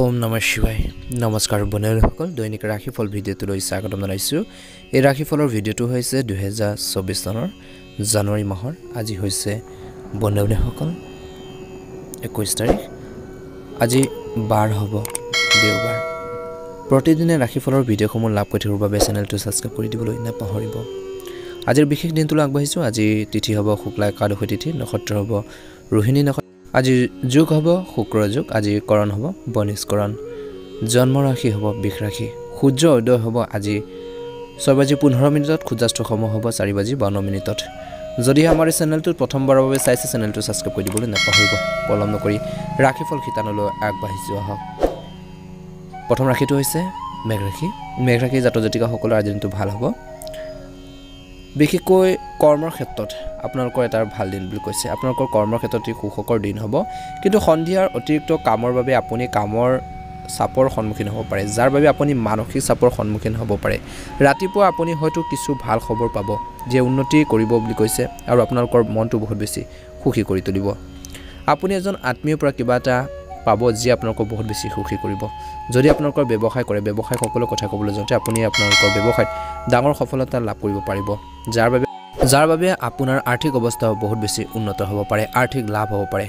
ওম নমঃ শিৱায় নমস্কাৰ বন্ধুসকল দৈনিক ৰাশিফল ভিডিঅ'টোলৈ স্বাগতম জনাইছো এই ৰাশিফলৰ ভিডিঅ'টো হৈছে 2024 চনৰ জানুৱাৰী মাহৰ আজি হৈছে বন্ধুসকল 21 তাৰিখ আজি বাৰ হ'ব দেওবাৰ প্ৰতিদিনে ৰাশিফলৰ ভিডিঅ'সমূহ লাভ কৰি থাকিবৰ বাবে চেনেলটো সাবস্ক্ৰাইব কৰি দিবলৈ নাপাহৰিব আজিৰ বিশেষ দিনটো আগবাঢ়িছো আজি তিথি হ'ব শুক্লা একাদশী তিথি নক্ষত্ৰ হ'ব ৰোহিণী নক্ষত্ৰ আজি যোগ হ'ব শুক্ৰ যোগ আজি কৰণ হ'ব বনিষ্কৰণ জন্ম ৰাশি হ'ব বৃষ ৰাশি সূৰ্য উদয় হ'ব আজি 6:15 সূৰ্যাস্ত সময় হ'ব 4:52 যদি আমাৰ চেনেলটো প্ৰথমবাৰৰ বাবে চাইছে চেনেলটো সাবস্ক্ৰাইব কৰি দিবলৈ নাপাহৰিব পলম নকৰি ৰাশিফল খিতানলৈ আগবাঢ়িছো আহক প্ৰথম ৰাশিটো হৈছে মেঘ ৰাশি জাতক জাতিকাসকলৰ আজি দিনটো ভাল হ'ব বিশেষকৈ কৰ্মৰ ক্ষেত্ৰত আপোনালোকৰ এটা ভাল দিন বুলি কৈছে আপোনালোকৰ কৰ্মৰ ক্ষেত্ৰত সুখকৰ দিন হ'ব কিন্তু সন্ধিয়াৰ অতিৰিক্ত কামৰ বাবে আপুনি কামৰ চাপৰ সন্মুখীন হ'ব পাৰে যাৰ বাবে আপুনি মানসিক চাপৰ সন্মুখীন হ'ব পাৰে ৰাতিপুৱা আপুনি হয়তো কিছু ভাল খবৰ পাব যে উন্নতি কৰিব বুলি কৈছে আৰু আপোনালোকৰ মনটো বহুত বেছি সুখী কৰি তুলিব আপুনি এজন আত্মীয়ৰ পৰা কিবা এটা পাব যি আপোনালোকক বহুত বেছি সুখী কৰিব যদি আপোনালোকৰ ব্যৱসায় কৰে ব্যৱসায় সকলো কথা ক'বলৈ যাওঁতে আপুনি আপোনালোকৰ ব্যৱসায়ত ডাঙৰ সফলতা লাভ কৰিব পাৰিব যাৰ বাবে আপোনাৰ আৰ্থিক অৱস্থা বহুত বেছি উন্নত হ'ব পাৰে আৰ্থিক লাভ হ'ব পাৰে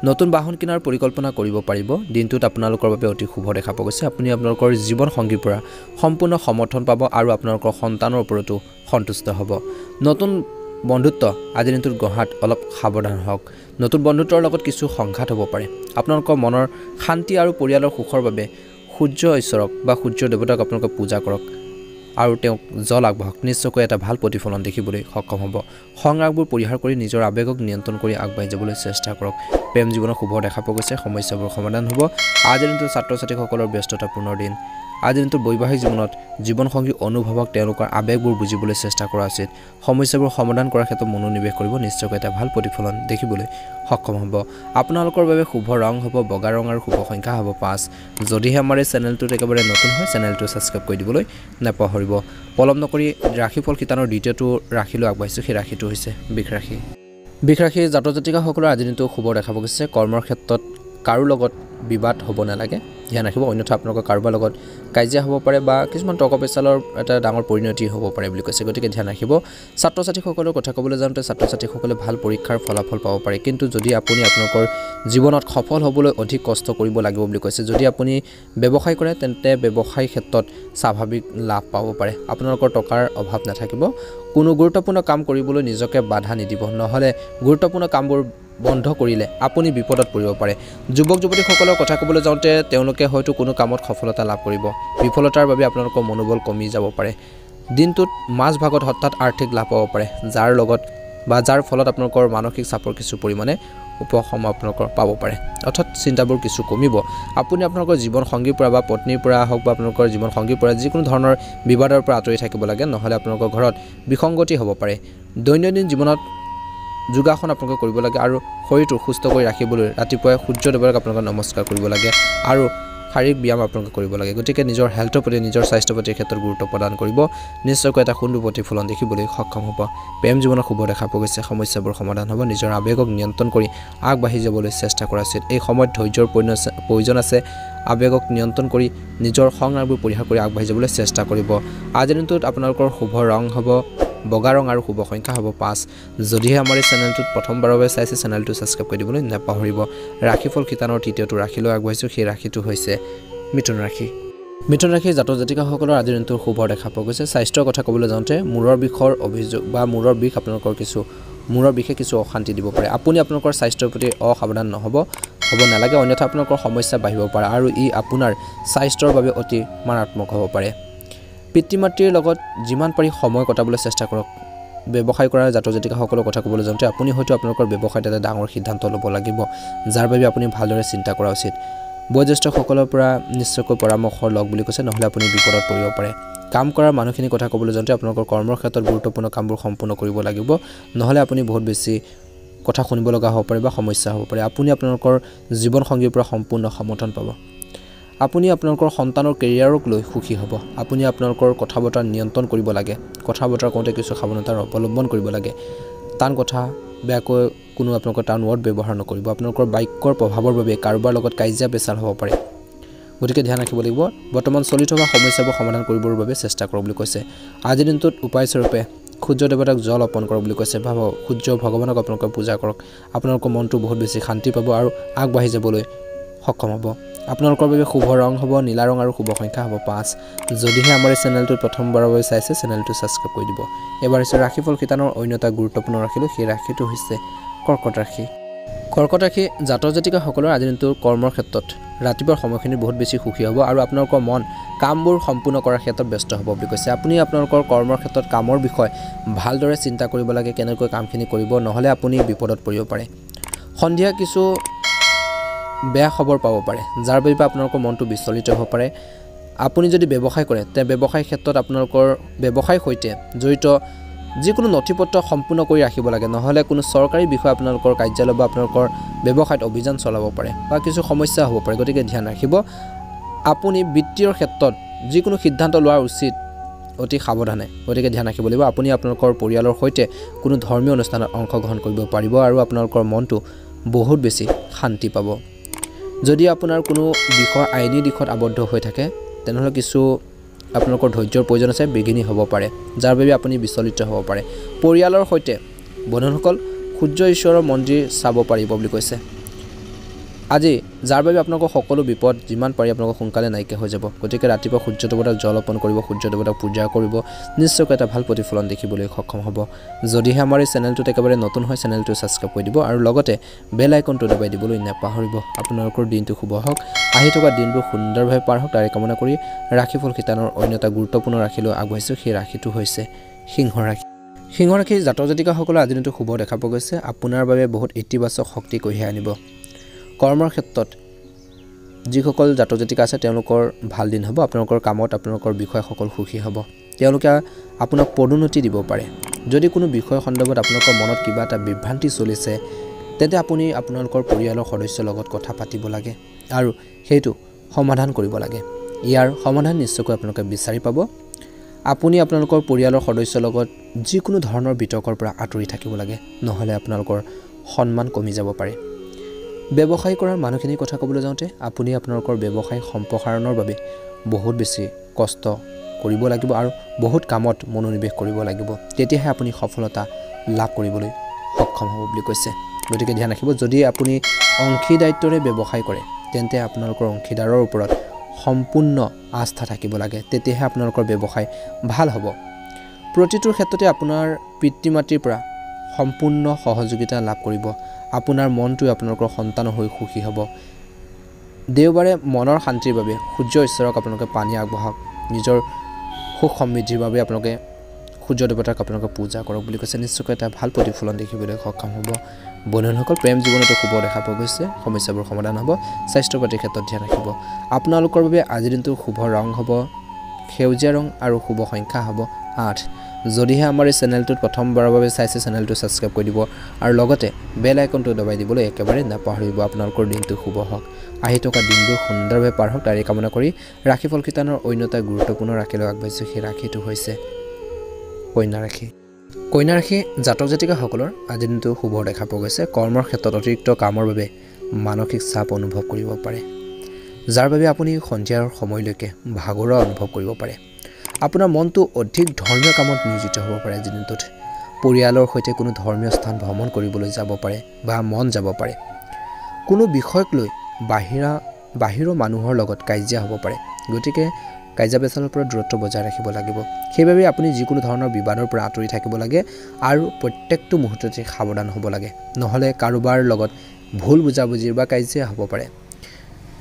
নতুন বাহন কিনাৰ পৰিকল্পনা কৰিব পাৰিব দিনটোত আপোনালোকৰ বাবে অতি শুভ দেখা পোৱা গৈছে আপুনি আপোনালোকৰ জীৱন সংগীৰ পৰা সম্পূৰ্ণ সমৰ্থন পাব আৰু আপোনালোকৰ সন্তানৰ ওপৰতো সন্তুষ্ট হ'ব নতুন বন্ধুত্ব আজি দিনটোত গঢ়াত অলপ সাৱধান হওক নতুন বন্ধুত্বৰ লগত কিছু সংঘাত হ'ব পাৰে আপোনালোকৰ মনৰ শান্তি আৰু পৰিয়ালৰ সুখৰ বাবে সূৰ্য ঈশ্বৰক বা সূৰ্য দেৱতাক আপোনালোকে পূজা কৰক আৰু তেওঁক জল আগবঢ়াওক নিশ্চয়কৈ এটা ভাল প্ৰতিফলন দেখিবলৈ সক্ষম হ'ব সংৰাগবোৰ পৰিহাৰ কৰি নিজৰ আৱেগক নিয়ন্ত্ৰণ কৰি আগবাঢ়ি যাবলৈ চেষ্টা কৰক প্ৰেম জীৱনৰ শুভ দেখা পোৱা গৈছে সমস্যাবোৰ সমাধান হ'ব আজিৰ দিনটো ছাত্ৰ ছাত্ৰীসকলৰ ব্যস্ততাপূৰ্ণ দিন আজিৰ দিনটো বৈবাহিক জীৱনত জীৱনসংগী অনুভৱক তেওঁলোকৰ আৱেগবোৰ বুজিবলৈ চেষ্টা কৰা উচিত সমস্যাবোৰ সমাধান কৰাৰ ক্ষেত্ৰত মনোনিৱেশ কৰিব নিশ্চয়কৈ এটা ভাল প্ৰতিফলন দেখিবলৈ সক্ষম হ'ব আপোনালোকৰ বাবে শুভ ৰং হ'ব বগা ৰং আৰু শুভ সংখ্যা হ'ব 5 যদিহে আমাৰ এই চেনেলটোত একেবাৰে নতুন হয় চেনেলটো সাবস্ক্ৰাইব কৰি দিবলৈ নাপাহৰিব পলম নকৰি ৰাশিফল খিতানৰ দ্বিতীয়টো ৰাশিলৈ আগবাঢ়িছো সেই ৰাশিটো হৈছে বৃষ ৰাশি জাতক জাতিকাসকলৰ আজি দিনটো শুভ দেখা পোৱা গৈছে কৰ্মৰ ক্ষেত্ৰত কাৰো লগত বিবাদ হ'ব নালাগে ধ্যান ৰাখিব অন্যথা আপোনালোকৰ কাৰোবাৰ লগত কাজিয়া হ'ব পাৰে বা কিছুমান টকা পইচাৰ এটা ডাঙৰ পৰিণতি হ'ব পাৰে বুলি কৈছে গতিকে ধ্যান ৰাখিব ছাত্ৰ ছাত্ৰীসকলৰ কথা ক'বলৈ যাওঁতে ছাত্ৰ ছাত্ৰীসকলে ভাল পৰীক্ষাৰ ফলাফল পাব পাৰে কিন্তু যদি আপুনি আপোনালোকৰ জীৱনত সফল হ'বলৈ অধিক কষ্ট কৰিব লাগিব বুলি কৈছে যদি আপুনি ব্যৱসায় কৰে তেন্তে ব্যৱসায় ক্ষেত্ৰত স্বাভাৱিক লাভ পাব পাৰে আপোনালোকৰ টকাৰ অভাৱ নাথাকিব কোনো গুৰুত্বপূৰ্ণ কাম কৰিবলৈ নিজকে বাধা নিদিব নহ'লে গুৰুত্বপূৰ্ণ কামবোৰ বন্ধ কৰিলে আপুনি বিপদত পৰিব পাৰে যুৱক যুৱতীসকলৰ কথা ক'বলৈ যাওঁতে তেওঁলোকে হয়তো কোনো কামত সফলতা লাভ কৰিব বিফলতাৰ বাবে আপোনালোকৰ মনোবল কমি যাব পাৰে দিনটোত মাজ ভাগত হঠাৎ আৰ্থিক লাভ পাব পাৰে যাৰ ফলত আপোনালোকৰ মানসিক চাপৰ কিছু পৰিমাণে উপশম আপোনালোকৰ পাব পাৰে অৰ্থাৎ চিন্তাবোৰ কিছু কমিব আপুনি আপোনালোকৰ জীৱন সংগীৰ পৰা বা পত্নীৰ পৰা হওক বা আপোনালোকৰ জীৱন সংগীৰ পৰা যিকোনো ধৰণৰ বিবাদৰ পৰা আঁতৰি থাকিব লাগে নহ'লে আপোনালোকৰ ঘৰত বিসংগতি হ'ব পাৰে দৈনন্দিন জীৱনত যোগাসন আপোনালোকে কৰিব লাগে আৰু শৰীৰটো সুস্থ কৰি ৰাখিবলৈ ৰাতিপুৱাই সূৰ্য দেৱতাক আপোনালোকে নমস্কাৰ কৰিব লাগে আৰু শাৰীৰিক ব্যায়াম আপোনালোকে কৰিব লাগে গতিকে নিজৰ হেল্থৰ প্ৰতি নিজৰ স্বাস্থ্যৰ প্ৰতি ক্ষেত্ৰত গুৰুত্ব প্ৰদান কৰিব নিশ্চয়কৈ এটা সুন্দৰ প্ৰতিফলন দেখিবলৈ সক্ষম হ'ব প্ৰেম জীৱনৰ শুভ দেখা পোৱা গৈছে সমস্যাবোৰ সমাধান হ'ব নিজৰ আৱেগক নিয়ন্ত্ৰণ কৰি আগবাঢ়ি যাবলৈ চেষ্টা কৰা উচিত এই সময়ত ধৈৰ্যৰ প্ৰয়োজন আছে আৱেগক নিয়ন্ত্ৰণ কৰি নিজৰ সংৰাগবোৰ পৰিহাৰ কৰি আগবাঢ়ি যাবলৈ চেষ্টা কৰিব আজিৰ দিনটোত আপোনালোকৰ শুভ ৰং হ'ব বগা ৰং আৰু শুভ সংখ্যা হ'ব 5 যদিহে আমাৰ এই চেনেলটোত প্ৰথমবাৰৰ বাবে চাইছে চেনেলটো সাবস্ক্ৰাইব কৰি দিবলৈ নাপাহৰিব ৰাশিফল খিতানৰ তৃতীয়টো ৰাশিলৈ আগবাঢ়িছো সেই ৰাশিটো হৈছে মিথুন ৰাশি জাতক জাতিকাসকলৰ আজিৰ দিনটোৰ শুভ দেখা পোৱা গৈছে স্বাস্থ্যৰ কথা ক'বলৈ যাওঁতে মূৰৰ বিষৰ অভিযোগ বা মূৰৰ বিষ আপোনালোকৰ মূৰৰ বিষে কিছু অশান্তি দিব পাৰে আপুনি আপোনালোকৰ স্বাস্থ্যৰ প্ৰতি অসাৱধান হ'ব নালাগে অন্যথা আপোনালোকৰ সমস্যা বাঢ়িব পাৰে আৰু ই আপোনাৰ স্বাস্থ্যৰ বাবে অতি মাৰাত্মক হ'ব পাৰে পিতৃ মাতৃৰ লগত যিমান পাৰি সময় কটাবলৈ চেষ্টা কৰক ব্যৱসায় কৰা জাতক জাতিকাসকলৰ কথা ক'বলৈ যাওঁতে আপুনি হয়তো আপোনালোকৰ ব্যৱসায়ত এটা ডাঙৰ সিদ্ধান্ত ল'ব লাগিব যাৰ বাবে আপুনি ভালদৰে চিন্তা কৰা উচিত বয়োজ্যেষ্ঠসকলৰ পৰা নিশ্চয়কৈ পৰামৰ্শ লওক বুলি কৈছে নহ'লে আপুনি বিপদত পৰিব পাৰে কাম কৰাৰ মানুহখিনিৰ কথা ক'বলৈ যাওঁতে আপোনালোকৰ কৰ্মৰ ক্ষেত্ৰত গুৰুত্বপূৰ্ণ কামবোৰ সম্পূৰ্ণ কৰিব লাগিব নহ'লে আপুনি বহুত বেছি কথা শুনিব লগা হ'ব পাৰে বা সমস্যা হ'ব পাৰে আপুনি আপোনালোকৰ জীৱন সংগীৰ পৰা সম্পূৰ্ণ সমৰ্থন পাব আপুনি আপোনালোকৰ সন্তানৰ কেৰিয়াৰক লৈ সুখী হ'ব আপুনি আপোনালোকৰ কথা বতৰা নিয়ন্ত্ৰণ কৰিব লাগে কথা বতৰা কওঁতে কিছু সাৱধানতা অৱলম্বন কৰিব লাগে টান কথা বেয়াকৈ কোনো আপোনালোকৰ টান ৱৰ্ড ব্যৱহাৰ নকৰিব আপোনালোকৰ বাক্যৰ প্ৰভাৱৰ বাবে কাৰোবাৰ লগত কাজিয়া পেচাল হ'ব পাৰে গতিকে ধ্যান ৰাখিব লাগিব বৰ্তমান চলি থকা সমস্যাবোৰ সমাধান কৰিবৰ বাবে চেষ্টা কৰক বুলি কৈছে আজিৰ দিনটোত উপায়স্বৰূপে সূৰ্য দেৱতাক জল অৰ্পণ কৰক বুলি কৈছে ভাবক সূৰ্য ভগৱানক আপোনালোকে পূজা কৰক আপোনালোকৰ মনটো বহুত বেছি শান্তি পাব আৰু আগবাঢ়ি যাবলৈ সক্ষম হ'ব আপোনালোকৰ বাবে শুভ ৰং হ'ব নীলা ৰং আৰু শুভ সংখ্যা হ'ব 5 যদিহে আমাৰ এই চেনেলটো প্ৰথমবাৰৰ বাবে চাইছে চেনেলটো সাবস্ক্ৰাইব কৰি দিব এবাৰ হৈছে ৰাশিফল কিতানৰ অন্যতা গুৰুত্বপূৰ্ণ ৰাশিলো সেই ৰাশিটো হৈছে কৰ্কট ৰাশি কৰ্কট ৰাশি জাতক জাতিকাসকলৰ আজিৰ দিনটোৰ কৰ্মৰ ক্ষেত্ৰত ৰাতিপুৱাৰ সময়খিনি বহুত বেছি সুখী হ'ব আৰু আপোনালোকৰ মন কামবোৰ সম্পূৰ্ণ কৰাৰ ক্ষেত্ৰত ব্যস্ত হ'ব বুলি কৈছে আপুনি আপোনালোকৰ কৰ্মৰ ক্ষেত্ৰত কামৰ বিষয় ভালদৰে চিন্তা কৰিব লাগে কেনেকৈ কামখিনি কৰিব নহলে আপুনি বিপদত পৰিব পাৰে সন্ধিয়া কিছু বেয়া খবৰ পাব পাৰে যাৰ বাবে আপোনালোকৰ মনটো বিচলিত হ'ব পাৰে আপুনি যদি ব্যৱসায় কৰে তে ব্যৱসায় ক্ষেত্ৰত আপোনালোকৰ ব্যৱসায়ৰ সৈতে জড়িত যিকোনো নথিপত্ৰ সম্পূৰ্ণ কৰি ৰাখিব লাগে নহলে কোনো চৰকাৰী বিষয় আপোনালোকৰ কাৰ্যালয় বা আপোনালোকৰ ব্যৱসায়ত অভিযান চলাব পাৰে বা কিছু সমস্যা হ'ব পাৰে গতিকে ধ্যান ৰাখিব আপুনি বিত্তীয় ক্ষেত্ৰত যিকোনো সিদ্ধান্ত লোৱা উচিত অতি সাৱধানে গতিকে ধ্যান ৰাখিব লাগিব আপুনি আপোনালোকৰ পৰিয়ালৰ সৈতে কোনো ধৰ্মীয় অনুষ্ঠানত অংশগ্ৰহণ কৰিব পাৰিব আৰু আপোনালোকৰ মনটো বহুত বেছি শান্তি পাব যদি আপোনাৰ কোনো বিষয় আইনী দিশত আবদ্ধ হৈ থাকে তেনেহলে কিছু আপোনালোকৰ ধৈৰ্যৰ প্ৰয়োজন আছে বিঘিনি হ'ব পাৰে যাৰ বাবে আপুনি বিচলিত হ'ব পাৰে পৰিয়ালৰ সৈতে বন্ধুসকল সূৰ্য ঈশ্বৰৰ মন্দিৰ চাব পাৰিব বুলি কৈছে আজি যাৰ বাবে আপোনালোকৰ সকলো বিপদ যিমান পাৰি আপোনালোকৰ সোনকালে নাইকিয়া হৈ যাব গতিকে ৰাতিপুৱা সূৰ্য দেৱতাক জল অৰ্পণ কৰিব সূৰ্য দেৱতাক পূজা কৰিব নিশ্চয়কৈ এটা ভাল প্ৰতিফলন দেখিবলৈ সক্ষম হ'ব যদিহে আমাৰ এই চেনেলটোত একেবাৰে নতুন হয় চেনেলটো সাবস্ক্ৰাইব কৰি দিব আৰু লগতে বেল আইকনটো দবাই দিবলৈ নাপাহৰিব আপোনালোকৰ দিনটো শুভ হওক আহি থকা দিনবোৰ সুন্দৰভাৱে পাৰ হওক তাৰে কামনা কৰি ৰাশিফল খিতানৰ অন্যতা গুৰুত্বপূৰ্ণ ৰাশিলৈ আগুৱাইছোঁ সেই ৰাশিটো হৈছে সিংহ ৰাশি সিংহ ৰাশি জাতক জাতিকাসকলৰ আজি দিনটো শুভ দেখা পোৱা গৈছে আপোনাৰ বাবে বহুত ইতিবাচক শক্তি কঢ়িয়াই আনিব কৰ্মৰ ক্ষেত্ৰত যিসকল জাতক জাতিকা আছে তেওঁলোকৰ ভাল দিন হ'ব আপোনালোকৰ কামত আপোনালোকৰ বিষয়সকল সুখী হ'ব তেওঁলোকে আপোনাক পদোন্নতি দিব পাৰে যদি কোনো বিষয় সন্দৰ্ভত আপোনালোকৰ মনত কিবা এটা বিভ্ৰান্তি চলিছে তেন্তে আপুনি আপোনালোকৰ পৰিয়ালৰ সদস্যৰ লগত কথা পাতিব লাগে আৰু সেইটো সমাধান কৰিব লাগে ইয়াৰ সমাধান নিশ্চয়কৈ আপোনালোকে বিচাৰি পাব আপুনি আপোনালোকৰ পৰিয়ালৰ সদস্যৰ লগত যিকোনো ধৰণৰ বিতৰ্কৰ পৰা আঁতৰি থাকিব লাগে নহলে আপোনালোকৰ সন্মান কমি যাব পাৰে ব্যৱসায় কৰাৰ মানুহখিনিৰ কথা ক'বলৈ যাওঁতে আপুনি আপোনালোকৰ ব্যৱসায় সম্প্ৰসাৰণৰ বাবে বহুত বেছি কষ্ট কৰিব লাগিব আৰু বহুত কামত মনোনিৱেশ কৰিব লাগিব তেতিয়াহে আপুনি সফলতা লাভ কৰিবলৈ সক্ষম হ'ব বুলি কৈছে গতিকে ধ্যান ৰাখিব যদি আপুনি অংশীদাৰিত্বৰে ব্যৱসায় কৰে তেন্তে আপোনালোকৰ অংশীদাৰৰ ওপৰত সম্পূৰ্ণ আস্থা থাকিব লাগে তেতিয়াহে আপোনালোকৰ ব্যৱসায় ভাল হ'ব প্ৰতিটোৰ ক্ষেত্ৰতে আপোনাৰ পিতৃ মাতৃৰ পৰা সম্পূৰ্ণ সহযোগিতা লাভ কৰিব আপোনাৰ মনটো আপোনালোকৰ সন্তান হৈ সুখী হ'ব দেওবাৰে মনৰ শান্তিৰ বাবে সূৰ্য ঈশ্বৰক আপোনালোকে পানী আগবঢ়াওক নিজৰ সুখ সমৃদ্ধিৰ বাবে আপোনালোকে সূৰ্য দেৱতাক আপোনালোকে পূজা কৰক বুলি কৈছে নিশ্চয়কৈ এটা ভাল প্ৰতিফলন দেখিবলৈ সক্ষম হ'ব বন্ধুসকল প্ৰেম জীৱনতো শুভ দেখা পোৱা গৈছে সমস্যাবোৰ সমাধান হ'ব স্বাস্থ্য পাতিৰ ক্ষেত্ৰত ধ্যান ৰাখিব আপোনালোকৰ বাবে আজিৰ দিনটো শুভ ৰং হ'ব সেউজীয়া ৰং আৰু শুভ সংখ্যা হ'ব 8 যদিহে আমাৰ এই চেনেলটোত প্ৰথমবাৰৰ বাবে চাইছে চেনেলটো সাবস্ক্ৰাইব কৰি দিব আৰু লগতে বেল আইকনটো দবাই দিবলৈ একেবাৰে নাপাহৰিব আপোনালোকৰ দিনটো শুভ হওক আহি থকা দিনবোৰ সুন্দৰভাৱে পাৰ হওক তাৰে কামনা কৰি ৰাশিফল খিতানৰ অন্যতা গুৰুত্বপূৰ্ণ ৰাশিলৈ আগবাঢ়িছোঁ সেই ৰাশিটো হৈছে কন্যা ৰাশি কন্যা ৰাশি জাতক জাতিকাসকলৰ আজি দিনটো শুভ দেখা পোৱা গৈছে কৰ্মৰ ক্ষেত্ৰত অতিৰিক্ত কামৰ বাবে মানসিক চাপ অনুভৱ কৰিব পাৰে যাৰ বাবে আপুনি সন্ধিয়াৰ সময়লৈকে ভাগৰুৱা অনুভৱ কৰিব পাৰে আপোনাৰ মনটো অধিক ধৰ্মীয় কামত নিয়োজিত হ'ব পাৰে আজি দিনটোত পৰিয়ালৰ সৈতে কোনো ধৰ্মীয় স্থান ভ্ৰমণ কৰিবলৈ যাব পাৰে বা মন যাব পাৰে কোনো বিষয়ক লৈ বাহিৰৰ মানুহৰ লগত কাজিয়া হ'ব পাৰে গতিকে কাজিয়া পেচালৰ পৰা দূৰত্ব বজাই ৰাখিব লাগিব সেইবাবে আপুনি যিকোনো ধৰণৰ বিবাদৰ পৰা আঁতৰি থাকিব লাগে আৰু প্ৰত্যেকটো মুহূৰ্ততে সাৱধান হ'ব লাগে নহলে কাৰোবাৰ লগত ভুল বুজাবুজিৰ বা কাজিয়া হ'ব পাৰে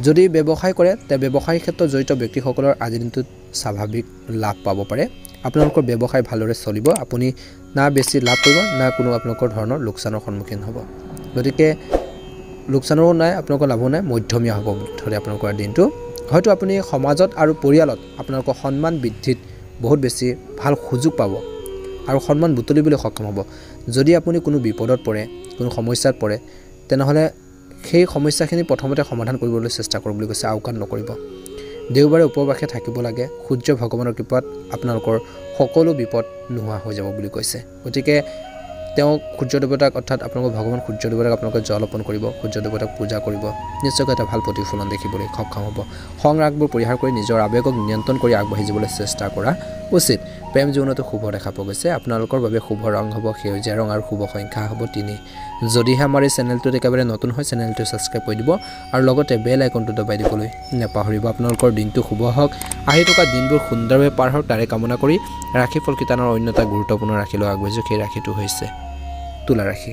যদি ব্যৱসায় কৰে তে ব্যৱসায়ৰ ক্ষেত্ৰত জড়িত ব্যক্তিসকলৰ আজি দিনটোত স্বাভাৱিক লাভ পাব পাৰে আপোনালোকৰ ব্যৱসায় ভালদৰে চলিব আপুনি না বেছি লাভ কৰিব না কোনো আপোনালোকৰ ধৰণৰ লোকচানৰ সন্মুখীন হ'ব গতিকে লোকচানৰো নাই আপোনালোকৰ লাভো নাই মধ্যমীয়া হ'ব ধৰে আপোনালোকৰ দিনটো হয়তো আপুনি সমাজত আৰু পৰিয়ালত আপোনালোকৰ সন্মান বৃদ্ধিত বহুত বেছি ভাল সুযোগ পাব আৰু সন্মান বুটলিবলৈ সক্ষম হ'ব যদি আপুনি কোনো বিপদত পৰে কোনো সমস্যাত পৰে তেনেহলে সেই সমস্যাখিনি প্ৰথমতে সমাধান কৰিবলৈ চেষ্টা কৰক বুলি কৈছে আওকাণ নকৰিব দেওবাৰে উপবাসে থাকিব লাগে সূৰ্য ভগৱানৰ কৃপাত আপোনালোকৰ সকলো বিপদ নোহোৱা হৈ যাব বুলি কৈছে গতিকে তেওঁ সূৰ্য দেৱতাক অৰ্থাৎ আপোনালোকৰ ভগৱান সূৰ্য দেৱতাক আপোনালোকে জল অৰ্পণ কৰিব, সূৰ্য দেৱতাক পূজা কৰিব, নিশ্চয়কৈ এটা ভাল প্ৰতিফলন দেখিবলৈ সক্ষম হ'ব। খং ৰাগবোৰ পৰিহাৰ কৰি নিজৰ আৱেগক নিয়ন্ত্ৰণ কৰি আগবাঢ়ি যাবলৈ চেষ্টা কৰা উচিত। প্ৰেম জীৱনতো শুভ দেখা পোৱা গৈছে। আপোনালোকৰ বাবে শুভ ৰং হ'ব সেউজীয়া ৰং আৰু শুভ সংখ্যা হ'ব 3। যদিহে আমাৰ এই চেনেলটোত একেবাৰে নতুন হয় চেনেলটো ছাবস্ক্ৰাইব কৰি দিব আৰু লগতে বেল আইকনটো দবাই দিবলৈ নাপাহৰিব। আপোনালোকৰ দিনটো শুভ হওক, আহি থকা দিনবোৰ সুন্দৰভাৱে পাৰ হওক তাৰে কামনা কৰি ৰাশিফল কিতানৰ অন্য এটা গুৰুত্বপূৰ্ণ ৰাশিলৈ আগবাঢ়িছোঁ। সেই ৰাশিটো হৈছে তুলা ৰাশি।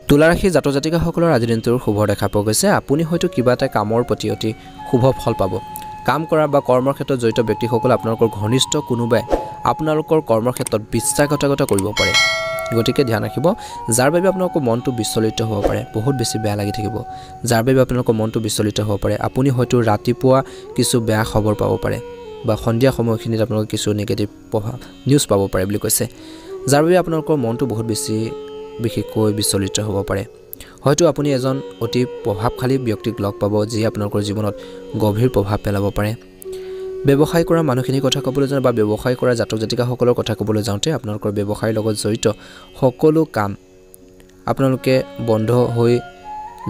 তুলা ৰাশি জাতক জাতিকাসকলৰ আজিৰ দিনটোৰ শুভ দেখা পোৱা গৈছে। আপুনি হয়তো কিবা এটা কামৰ প্ৰতি অতি শুভ ফল পাব। কাম কৰা বা কৰ্মৰ ক্ষেত্ৰত জড়িত ব্যক্তিসকলে আপোনালোকৰ ঘনিষ্ঠ কোনোবাই আপোনালোকৰ কৰ্মৰ ক্ষেত্ৰত বিশ্বাসঘাতকতা কৰিব পাৰে, গতিকে ধ্যান ৰাখিব। যাৰ বাবে আপোনালোকৰ মনটো বিচলিত হ'ব পাৰে, বহুত বেছি বেয়া লাগি থাকিব। যাৰ বাবে আপোনালোকৰ মনটো বিচলিত হ'ব পাৰে, আপুনি হয়তো ৰাতিপুৱা কিছু বেয়া খবৰ পাব পাৰে বা সন্ধিয়া সময়খিনিত আপোনালোকে কিছু নিগেটিভ নিউজ পাব পাৰে বুলি কৈছে। যাৰ বাবে আপোনালোকৰ মনটো বহুত বেছি বিশেষকৈ বিচলিত হ'ব পাৰে। হয়তো আপুনি এজন অতি প্ৰভাৱশালী ব্যক্তিক লগ পাব যিয়ে আপোনালোকৰ জীৱনত গভীৰ প্ৰভাৱ পেলাব পাৰে। ব্যৱসায় কৰা মানুহখিনিৰ কথা ক'বলৈ যাওঁ বা ব্যৱসায় কৰা জাতক জাতিকাসকলৰ কথা ক'বলৈ যাওঁতে আপোনালোকৰ ব্যৱসায়ৰ লগত জড়িত সকলো কাম আপোনালোকে বন্ধ হৈ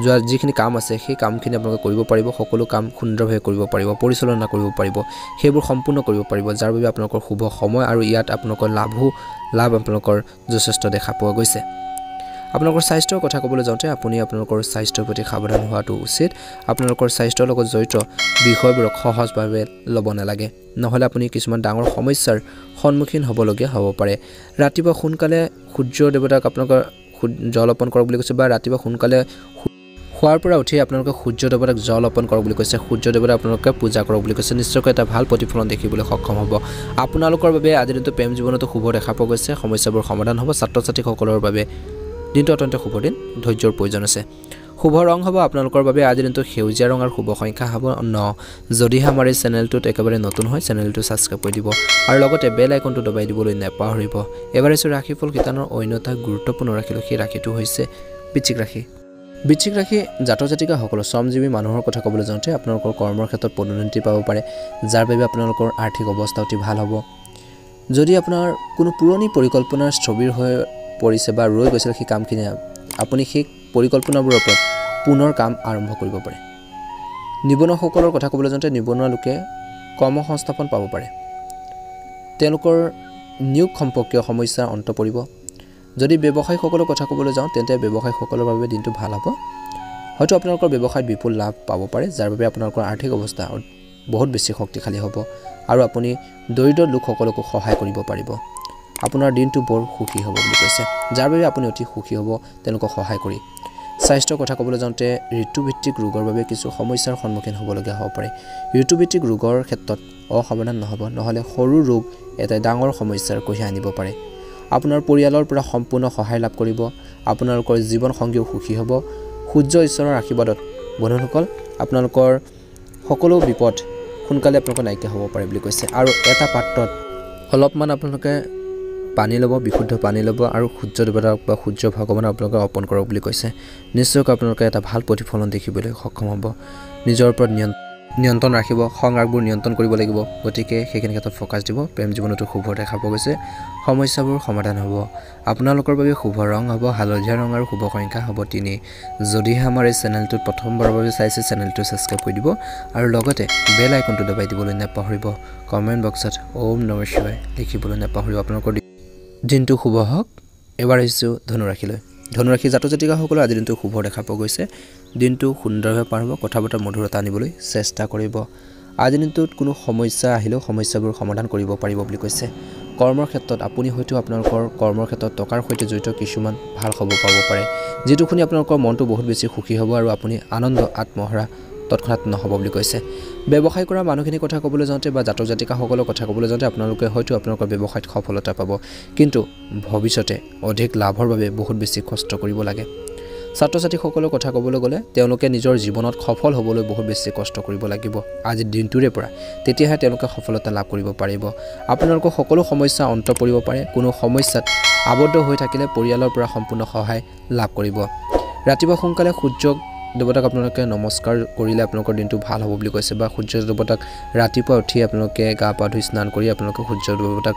যোৱা যিখিনি কাম আছে সেই কামখিনি আপোনালোকে কৰিব পাৰিব। সকলো কাম সুন্দৰভাৱে কৰিব পাৰিব, পৰিচালনা কৰিব পাৰিব, সেইবোৰ সম্পূৰ্ণ কৰিব পাৰিব, যাৰ বাবে আপোনালোকৰ শুভ সময় আৰু ইয়াত আপোনালোকৰ লাভ আপোনালোকৰ যথেষ্ট দেখা পোৱা গৈছে। আপোনালোকৰ স্বাস্থ্যৰ কথা ক'বলৈ যাওঁতে আপুনি আপোনালোকৰ স্বাস্থ্যৰ প্ৰতি সাৱধান হোৱাটো উচিত। আপোনালোকৰ স্বাস্থ্যৰ লগত জড়িত বিষয়বোৰক সহজভাৱে ল'ব নালাগে, নহ'লে আপুনি কিছুমান ডাঙৰ সমস্যাৰ সন্মুখীন হ'বলগীয়া হ'ব পাৰে। ৰাতিপুৱা সোনকালে সূৰ্য দেৱতাক আপোনালোকৰ জল অৰ্পণ কৰক বুলি কৈছে বা ৰাতিপুৱা সোনকালে খোৱাৰ পৰা উঠি আপোনালোকে সূৰ্য দেৱতাক জল অৰ্পণ কৰক বুলি কৈছে, সূৰ্য দেৱতাক আপোনালোকে পূজা কৰক বুলি কৈছে। নিশ্চয়কৈ এটা ভাল প্ৰতিফলন দেখিবলৈ সক্ষম হ'ব। আপোনালোকৰ বাবে আজিৰ দিনটো প্ৰেম জীৱনতো শুভ দেখা পোৱা গৈছে। সমস্যাবোৰ সমাধান হ'ব। ছাত্ৰ ছাত্ৰীসকলৰ বাবে দিনটো অত্যন্ত শুভ দিন, ধৈৰ্যৰ প্ৰয়োজন আছে। শুভ ৰং হ'ব আপোনালোকৰ বাবে আজিৰ দিনটো সেউজীয়া ৰং আৰু শুভ সংখ্যা হ'ব 9। যদিহে আমাৰ এই চেনেলটোত একেবাৰে নতুন হয় চেনেলটো ছাবস্ক্ৰাইব কৰি দিব আৰু লগতে বেল আইকনটো দবাই দিবলৈ নাপাহৰিব। এবাৰ আহিছোঁ ৰাশিফল কিতানৰ অন্য এটা গুৰুত্বপূৰ্ণ ৰাশিলৈ। সেই ৰাশিটো হৈছে বৃশ্চিক ৰাশি। বৃশ্চিক ৰাশি জাতক জাতিকাসকলৰ শ্ৰমজীৱী মানুহৰ কথা ক'বলৈ যাওঁতে আপোনালোকৰ কৰ্মৰ ক্ষেত্ৰত পদোন্নতি পাব পাৰে, যাৰ বাবে আপোনালোকৰ আৰ্থিক অৱস্থা অতি ভাল হ'ব। যদি আপোনাৰ কোনো পুৰণি পৰিকল্পনাৰ স্থবিৰ হৈ পৰিছে বা ৰৈ গৈছিল সেই কামখিনি, আপুনি সেই পৰিকল্পনাবোৰৰ ওপৰত পুনৰ কাম আৰম্ভ কৰিব পাৰে। নিবনুৱাসকলৰ কথা ক'বলৈ যাওঁতে নিবনুৱা লোকে কৰ্মসংস্থাপন পাব পাৰে। তেওঁলোকৰ নিয়োগ সম্পৰ্কীয় সমস্যাৰ অন্ত পৰিব। যদি ব্যৱসায়ীসকলৰ কথা ক'বলৈ যাওঁ তেন্তে ব্যৱসায়ীসকলৰ বাবে দিনটো ভাল হ'ব। হয়তো আপোনালোকৰ ব্যৱসায়ত বিপুল লাভ পাব পাৰে, যাৰ বাবে আপোনালোকৰ আৰ্থিক অৱস্থা বহুত বেছি শক্তিশালী হ'ব আৰু আপুনি দৰিদ্ৰ লোকসকলকো সহায় কৰিব পাৰিব। আপোনাৰ দিনটো বৰ সুখী হ'ব বুলি কৈছে, যাৰ বাবে আপুনি অতি সুখী হ'ব তেওঁলোকক সহায় কৰি। স্বাস্থ্যৰ কথা ক'বলৈ যাওঁতে ঋতুভিত্তিক ৰোগৰ বাবে কিছু সমস্যাৰ সন্মুখীন হ'বলগীয়া হ'ব পাৰে। ঋতুভিত্তিক ৰোগৰ ক্ষেত্ৰত অসাৱধান নহ'ব, নহ'লে সৰু ৰোগ এটা ডাঙৰ সমস্যাৰ কঢ়িয়াই আনিব পাৰে। আপোনাৰ পৰিয়ালৰ পৰা সম্পূৰ্ণ সহায় লাভ কৰিব। আপোনালোকৰ জীৱন সংগীও সুখী হ'ব। সূৰ্য ঈশ্বৰৰ আশীৰ্বাদত বন্ধুসকল আপোনালোকৰ সকলো বিপদ সোনকালে আপোনালোকৰ নাইকিয়া হ'ব পাৰে বুলি কৈছে। আৰু এটা পাত্ৰত অলপমান আপোনালোকে পানী ল'ব, বিশুদ্ধ পানী ল'ব আৰু সূৰ্য দেৱতাক বা সূৰ্য ভগৱানক আপোনালোকে অৰ্পণ কৰক বুলি কৈছে। নিশ্চয়কৈ আপোনালোকে এটা ভাল প্ৰতিফলন দেখিবলৈ সক্ষম হ'ব। নিজৰ ওপৰত নিয়ন্ত্ৰণ ৰাখিব, খং ৰাগবোৰ নিয়ন্ত্ৰণ কৰিব লাগিব, গতিকে সেইখিনি ক্ষেত্ৰত ফ'কাছ দিব। প্ৰেম জীৱনতো শুভ দেখা পোৱা গৈছে। সমস্যাবোৰ সমাধান হ'ব। আপোনালোকৰ বাবে শুভ ৰং হ'ব হালধীয়া ৰং আৰু শুভ সংখ্যা হ'ব 3। যদিহে আমাৰ এই চেনেলটোত প্ৰথমবাৰৰ বাবে চাইছে চেনেলটো ছাবস্ক্ৰাইব কৰি দিব আৰু লগতে বেল আইকনটো দবাই দিবলৈ নাপাহৰিব। কমেণ্ট বক্সত ওম নমঃ শিৱায় লিখিবলৈ নাপাহৰিব। আপোনালোকৰ দিনটো শুভ হওক। এবাৰ আহিছোঁ ধনুৰাশিলৈ। ধনুৰাশি জাতক জাতিকাসকলৰ আজিৰ দিনটো শুভ দেখা পোৱা গৈছে। দিনটো সুন্দৰভাৱে পাৰ হ'ব, কথা বতৰা মধুৰতা আনিবলৈ চেষ্টা কৰিব। আজিৰ দিনটোত কোনো সমস্যা আহিলেও সমস্যাবোৰ সমাধান কৰিব পাৰিব বুলি কৈছে। কৰ্মৰ ক্ষেত্ৰত আপুনি হয়তো আপোনালোকৰ কৰ্মৰ ক্ষেত্ৰত টকাৰ সৈতে জড়িত কিছুমান ভাল খবৰ পাব পাৰে, যিটো শুনি আপোনালোকৰ মনটো বহুত বেছি সুখী হ'ব আৰু আপুনি আনন্দ আত্মহাৰা তৎক্ষণাৎ নহ'ব বুলি কৈছে। ব্যৱসায় কৰা মানুহখিনিৰ কথা ক'বলৈ যাওঁতে বা জাতক জাতিকাসকলৰ কথা ক'বলৈ যাওঁতে আপোনালোকে হয়তো আপোনালোকৰ ব্যৱসায়ত সফলতা পাব, কিন্তু ভৱিষ্যতে অধিক লাভৰ বাবে বহুত বেছি কষ্ট কৰিব লাগে। ছাত্ৰ ছাত্ৰীসকলৰ কথা ক'বলৈ গ'লে তেওঁলোকে নিজৰ জীৱনত সফল হ'বলৈ বহুত বেছি কষ্ট কৰিব লাগিব আজিৰ দিনটোৰে পৰা, তেতিয়াহে তেওঁলোকে সফলতা লাভ কৰিব পাৰিব। আপোনালোকৰ সকলো সমস্যা অন্ত পৰিব পাৰে। কোনো সমস্যাত আবদ্ধ হৈ থাকিলে পৰিয়ালৰ পৰা সম্পূৰ্ণ সহায় লাভ কৰিব। ৰাতিপুৱা সোনকালে সূৰ্যক দেৱতাক আপোনালোকে নমস্কাৰ কৰিলে আপোনালোকৰ দিনটো ভাল হ'ব বুলি কৈছে বা সূৰ্য দেৱতাক ৰাতিপুৱা উঠি আপোনালোকে গা পা ধুই স্নান কৰি আপোনালোকে সূৰ্য দেৱতাক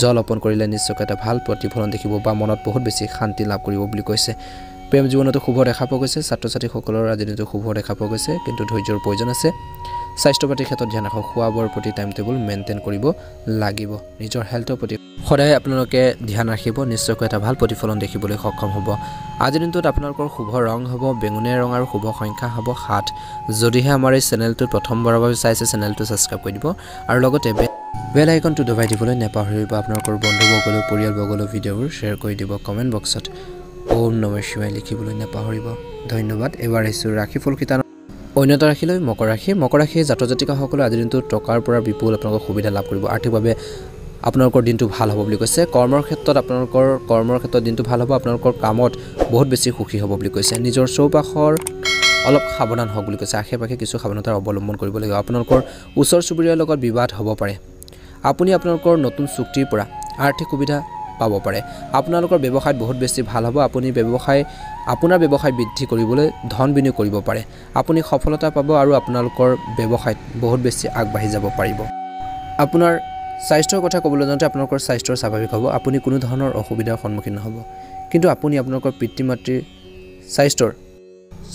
জল অৰ্পণ কৰিলে নিশ্চয়কৈ এটা ভাল প্ৰতিফলন দেখিব বা মনত বহুত বেছি শান্তি লাভ কৰিব বুলি কৈছে প্ৰেম জীৱনতো শুভ দেখা পোৱা গৈছে ছাত্ৰ ছাত্ৰীসকলৰ আজি দিনটো শুভ দেখা পোৱা গৈছে কিন্তু ধৈৰ্যৰ প্ৰয়োজন আছে স্বাস্থ্য পাতিৰ ক্ষেত্ৰত ধ্যান ৰাখক খোৱা বোৱাৰ প্ৰতি টাইম টেবুল মেইনটেইন কৰিব লাগিব নিজৰ হেল্থৰ প্ৰতি সদায় আপোনালোকে ধ্যান ৰাখিব নিশ্চয়কৈ এটা ভাল প্ৰতিফলন দেখিবলৈ সক্ষম হ'ব আজিৰ দিনটোত আপোনালোকৰ শুভ ৰং হ'ব বেঙুনীয়া ৰং আৰু শুভ সংখ্যা হ'ব 7 যদিহে আমাৰ এই চেনেলটো প্ৰথমবাৰৰ বাবে চাইছে চেনেলটো ছাবস্ক্ৰাইব কৰি দিব আৰু লগতে বেল আইকনটো দবাই দিবলৈ নেপাহৰিব আপোনালোকৰ বন্ধুবৰ্গলৈ পৰিয়ালবৰ্গলৈ ভিডিঅ'বোৰ শ্বেয়াৰ কৰি দিব কমেণ্ট বক্সত ওম নমঃ শিৱায় লিখিবলৈ নেপাহৰিব ধন্যবাদ এবাৰ আহিছোঁ ৰাশিফল কিতাপ অন্য এটা ৰাশিলৈ মকৰ ৰাশি জাতক জাতিকাসকলে আজিৰ দিনটোত টকাৰ পৰা বিপুল আপোনালোকৰ সুবিধা লাভ কৰিব আৰ্থিকভাৱে আপোনালোকৰ দিনটো ভাল হ'ব বুলি কৈছে কৰ্মৰ ক্ষেত্ৰত দিনটো ভাল হ'ব আপোনালোকৰ কামত বহুত বেছি সুখী হ'ব বুলি কৈছে নিজৰ চৌপাশৰ অলপ সাৱধান হওক বুলি কৈছে আশে পাশে কিছু সাৱধানতা অৱলম্বন কৰিব লাগিব আপোনালোকৰ ওচৰ চুবুৰীয়াৰ লগত বিবাদ হ'ব পাৰে আপুনি আপোনালোকৰ নতুন চুক্তিৰ পৰা আৰ্থিক সুবিধা পাব পাৰে আপোনালোকৰ ব্যৱসায়ত বহুত বেছি ভাল হ'ব আপুনি আপোনাৰ ব্যৱসায় বৃদ্ধি কৰিবলৈ ধন বিনিয়োগ কৰিব পাৰে আপুনি সফলতা পাব আৰু আপোনালোকৰ ব্যৱসায়ত বহুত বেছি আগবাঢ়ি যাব পাৰিব আপোনাৰ স্বাস্থ্যৰ কথা ক'বলৈ যাওঁতে আপোনালোকৰ স্বাস্থ্য স্বাভাৱিক হ'ব আপুনি কোনো ধৰণৰ অসুবিধাৰ সন্মুখীন নহ'ব কিন্তু আপুনি আপোনালোকৰ পিতৃ মাতৃৰ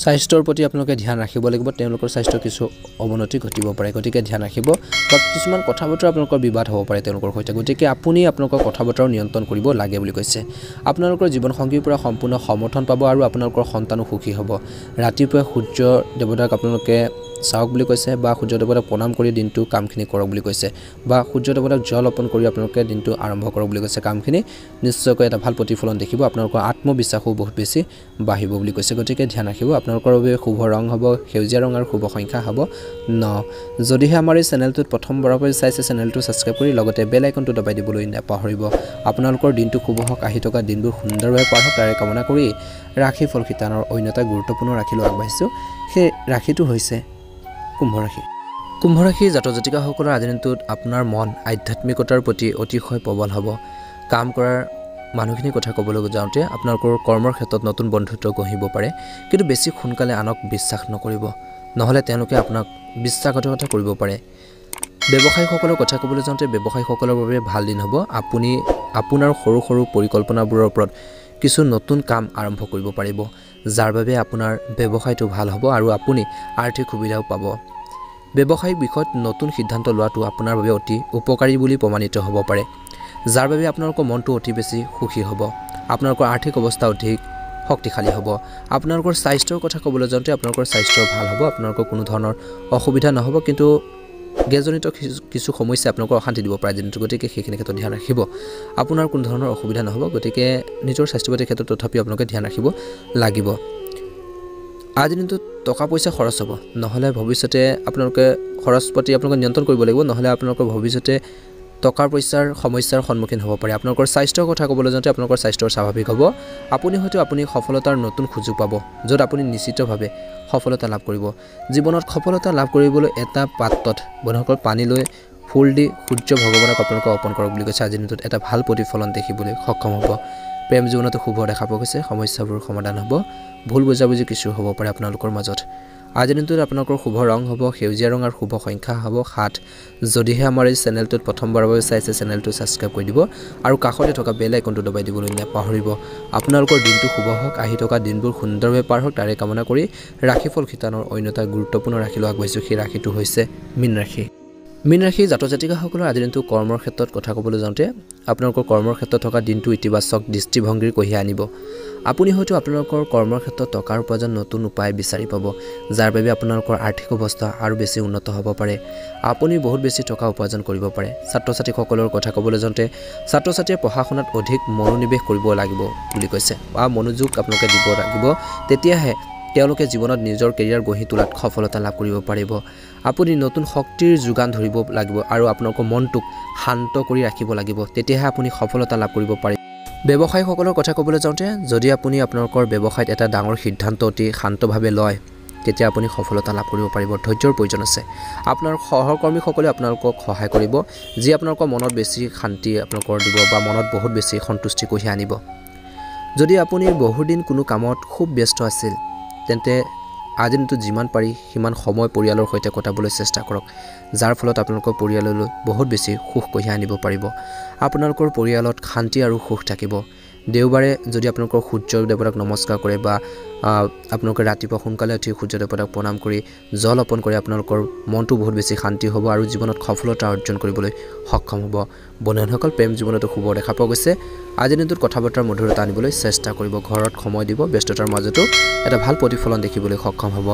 স্বাস্থ্যৰ প্ৰতি আপোনালোকে ধ্যান ৰাখিব লাগিব তেওঁলোকৰ স্বাস্থ্য কিছু অৱনতি ঘটিব পাৰে গতিকে ধ্যান ৰাখিব বা কিছুমান কথা বতৰা আপোনালোকৰ বিবাদ হ'ব পাৰে তেওঁলোকৰ সৈতে গতিকে আপুনি আপোনালোকৰ কথা বতৰা নিয়ন্ত্ৰণ কৰিব লাগে বুলি কৈছে আপোনালোকৰ জীৱন সংগীৰ পৰা সম্পূৰ্ণ সমৰ্থন পাব আৰু আপোনালোকৰ সন্তানো সুখী হ'ব ৰাতিপুৱা সূৰ্য দেৱতাক আপোনালোকে চাওক বুলি কৈছে বা সূৰ্য দেৱতাক প্ৰণাম কৰি দিনটো কামখিনি কৰক বুলি কৈছে বা সূৰ্য দেৱতাক জল অৰ্পণ কৰি আপোনালোকে দিনটো আৰম্ভ কৰক বুলি কৈছে কামখিনি নিশ্চয়কৈ এটা ভাল প্ৰতিফলন দেখিব আপোনালোকৰ আত্মবিশ্বাসো বহুত বেছি বাঢ়িব বুলি কৈছে গতিকে ধ্যান ৰাখিব আপোনালোকৰ বাবে শুভ ৰং হ'ব সেউজীয়া ৰং আৰু শুভ সংখ্যা হ'ব 9 যদিহে আমাৰ এই চেনেলটোত প্ৰথমবাৰৰ বাবে চাইছে চেনেলটো ছাবস্ক্ৰাইব কৰি লগতে বেল আইকনটো দবাই দিবলৈ নেপাহৰিব আপোনালোকৰ দিনটো শুভ হওক আহি থকা দিনবোৰ সুন্দৰভাৱে পাৰ হওক তাৰে কামনা কৰি ৰাশিফল শিতানৰ অন্য এটা গুৰুত্বপূৰ্ণ ৰাশিলৈ আগবাঢ়িছোঁ সেই ৰাশিটো হৈছে কুম্ভ ৰাশি জাতক জাতিকাসকলৰ আজিৰ দিনটোত আপোনাৰ মন আধ্যাত্মিকতাৰ প্ৰতি অতিশয় প্ৰবল হ'ব কাম কৰাৰ মানুহখিনিৰ কথা ক'বলৈ যাওঁতে আপোনালোকৰ কৰ্মৰ ক্ষেত্ৰত নতুন বন্ধুত্ব গঢ়িব পাৰে কিন্তু বেছি সোনকালে আনক বিশ্বাস নকৰিব নহ'লে তেওঁলোকে আপোনাক বিশ্বাসঘাতকতা কৰিব পাৰে ব্যৱসায়ীসকলৰ কথা ক'বলৈ যাওঁতে ব্যৱসায়ীসকলৰ বাবে ভাল দিন হ'ব আপুনি আপোনাৰ সৰু সৰু পৰিকল্পনাবোৰৰ ওপৰত কিছু নতুন কাম আৰম্ভ কৰিব পাৰিব যাৰ বাবে আপোনাৰ ব্যৱসায়টো ভাল হ'ব আৰু আপুনি আৰ্থিক সুবিধাও পাব ব্যৱসায়িক বিষয়ত নতুন সিদ্ধান্ত লোৱাটো আপোনাৰ বাবে অতি উপকাৰী বুলি প্ৰমাণিত হ'ব পাৰে যাৰ বাবে আপোনালোকৰ মনটো অতি বেছি সুখী হ'ব আপোনালোকৰ আৰ্থিক অৱস্থা অধিক শক্তিশালী হ'ব আপোনালোকৰ স্বাস্থ্যৰ কথা ক'বলৈ যাওঁতে আপোনালোকৰ স্বাস্থ্য ভাল হ'ব আপোনালোকৰ কোনো ধৰণৰ অসুবিধা নহ'ব কিন্তু গেছজনিত কিছু সমস্যা আপোনালোকৰ অশান্তি দিব পাৰে যেনে গতিকে সেইখিনি ক্ষেত্ৰত ধ্যান ৰাখিব আপোনাৰ কোনো ধৰণৰ অসুবিধা নহ'ব গতিকে নিজৰ স্বাস্থ্য পাতিৰ ক্ষেত্ৰত তথাপি আপোনালোকে ধ্যান ৰাখিব লাগিব আজিৰ দিনটোত টকা পইচা খৰচ হ'ব নহ'লে ভৱিষ্যতে আপোনালোকে খৰচ পাতি আপোনালোকে নিয়ন্ত্ৰণ কৰিব লাগিব নহ'লে আপোনালোকৰ ভৱিষ্যতে টকাৰ পইচাৰ সমস্যাৰ সন্মুখীন হ'ব পাৰে আপোনালোকৰ স্বাস্থ্যৰ কথা ক'বলৈ যাওঁতে আপোনালোকৰ স্বাস্থ্য স্বাভাৱিক হ'ব আপুনি সফলতাৰ নতুন সুযোগ পাব য'ত আপুনি নিশ্চিতভাৱে সফলতা লাভ কৰিব জীৱনত সফলতা লাভ কৰিবলৈ এটা পাত্ৰত বন্ধুসকল পানী লৈ ফুল দি সূৰ্য ভগৱানক আপোনালোকে অৰ্পণ কৰক বুলি কৈছে আজিৰ দিনটোত এটা ভাল প্ৰতিফলন দেখিবলৈ সক্ষম হ'ব প্ৰেম জীৱনতো শুভ দেখা পোৱা গৈছে সমস্যাবোৰ সমাধান হ'ব ভুল বুজাবুজি কিছু হ'ব পাৰে আপোনালোকৰ মাজত আজিৰ দিনটোত আপোনালোকৰ শুভ ৰং হ'ব সেউজীয়া ৰং আৰু শুভ সংখ্যা হ'ব 7 যদিহে আমাৰ এই চেনেলটোত প্ৰথমবাৰৰ বাবে চাইছে চেনেলটো ছাবস্ক্ৰাইব কৰি দিব আৰু কাষতে থকা বেল আইকনটো দবাই দিবলৈ নেপাহৰিব আপোনালোকৰ দিনটো শুভ হওক আহি থকা দিনবোৰ সুন্দৰভাৱে পাৰ হওক তাৰে কামনা কৰি ৰাশিফল শিতানৰ অন্য এটা গুৰুত্বপূৰ্ণ ৰাশিলৈ আগবাঢ়িছোঁ সেই ৰাশিটো হৈছে মীন ৰাশি জাতক জাতিকাসকলৰ আজিৰ দিনটো কৰ্মৰ ক্ষেত্ৰত কথা ক'বলৈ যাওঁতে আপোনালোকৰ কৰ্মৰ ক্ষেত্ৰত থকা দিনটো ইতিবাচক দৃষ্টিভংগীৰ কঢ়িয়াই আনিব আপুনি হয়তো আপোনালোকৰ কৰ্মৰ ক্ষেত্ৰত টকাৰ উপাৰ্জন নতুন উপায় বিচাৰি পাব যাৰ বাবে আপোনালোকৰ আৰ্থিক অৱস্থা আৰু বেছি উন্নত হ'ব পাৰে আপুনি বহুত বেছি টকা উপাৰ্জন কৰিব পাৰে ছাত্ৰ ছাত্ৰীসকলৰ কথা ক'বলৈ যাওঁতে ছাত্ৰ ছাত্ৰীয়ে পঢ়া শুনাত অধিক মনোনিৱেশ কৰিব লাগিব বুলি কৈছে বা মনোযোগ আপোনালোকে দিব লাগিব তেতিয়াহে তেওঁলোকে জীৱনত নিজৰ কেৰিয়াৰ গঢ়ি তোলাত সফলতা লাভ কৰিব পাৰিব আপুনি নতুন শক্তিৰ যোগান ধৰিব লাগিব আৰু আপোনালোকৰ মনটোক শান্ত কৰি ৰাখিব লাগিব তেতিয়াহে আপুনি সফলতা লাভ কৰিব পাৰিব ব্যৱসায়ীসকলৰ কথা ক'বলৈ যাওঁতে যদি আপুনি আপোনালোকৰ ব্যৱসায়ত এটা ডাঙৰ সিদ্ধান্ত অতি শান্তভাৱে লয় তেতিয়া আপুনি সফলতা লাভ কৰিব পাৰিব ধৈৰ্যৰ প্ৰয়োজন আছে আপোনাৰ সহকৰ্মীসকলে আপোনালোকক সহায় কৰিব যি আপোনালোকৰ মনত বেছি শান্তি আপোনালোকৰ দিব বা মনত বহুত বেছি সন্তুষ্টি কঢ়িয়াই আনিব যদি আপুনি বহুদিন কোনো কামত খুব ব্যস্ত আছিল তেন্তে আজিৰ দিনটো যিমান পাৰি সিমান সময় পৰিয়ালৰ সৈতে কটাবলৈ চেষ্টা কৰক যাৰ ফলত আপোনালোকৰ পৰিয়াললৈ বহুত বেছি সুখ কঢ়িয়াই আনিব পাৰিব আপোনালোকৰ পৰিয়ালত শান্তি আৰু সুখ থাকিব দেওবাৰে যদি আপোনালোকৰ সূৰ্য দেৱতাক নমস্কাৰ কৰে বা আপোনালোকে ৰাতিপুৱা সোনকালে উঠি সূৰ্য দেৱতাক প্ৰণাম কৰি জল অৰ্পণ কৰি আপোনালোকৰ মনটো বহুত বেছি শান্তি হ'ব আৰু জীৱনত সফলতা অৰ্জন কৰিবলৈ সক্ষম হ'ব বন্ধুসকল প্ৰেম জীৱনতো শুভ দেখা পোৱা গৈছে আজিৰ দিনটোত কথা বতৰাৰ মধুৰতা আনিবলৈ চেষ্টা কৰিব ঘৰত সময় দিব ব্যস্ততাৰ মাজতো এটা ভাল প্ৰতিফলন দেখিবলৈ সক্ষম হ'ব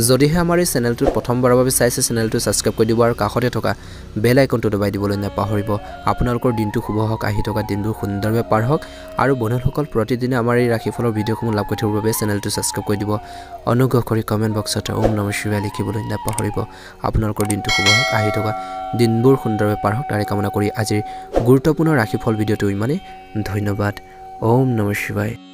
যদিহে আমাৰ এই চেনেলটোত প্ৰথমবাৰৰ বাবে চাইছে চেনেলটো ছাবস্ক্ৰাইব কৰি দিব আৰু কাষতে থকা বেল আইকনটো দবাই দিবলৈ নাপাহৰিব আপোনালোকৰ দিনটো শুভ হওক আহি থকা দিনবোৰ সুন্দৰভাৱে পাৰ হওক আৰু বন্ধুসকল প্ৰতিদিনে আমাৰ এই ৰাশিফলৰ ভিডিঅ'সমূহ লাভ কৰি থাকিবৰ বাবে চেনেলটো ছাবস্ক্ৰাইব কৰি দিব অনুগ্ৰহ কৰি কমেণ্ট বক্সত ওম নমঃ শিৱায় লিখিবলৈ নাপাহৰিব আপোনালোকৰ দিনটো শুভ হওক আহি থকা দিনবোৰ সুন্দৰভাৱে পাৰ হওক তাৰে কামনা কৰি আজিৰ গুৰুত্বপূৰ্ণ ৰাশিফল ভিডিঅ'টো ইমানেই ধন্যবাদ ওম নমঃ শিৱায়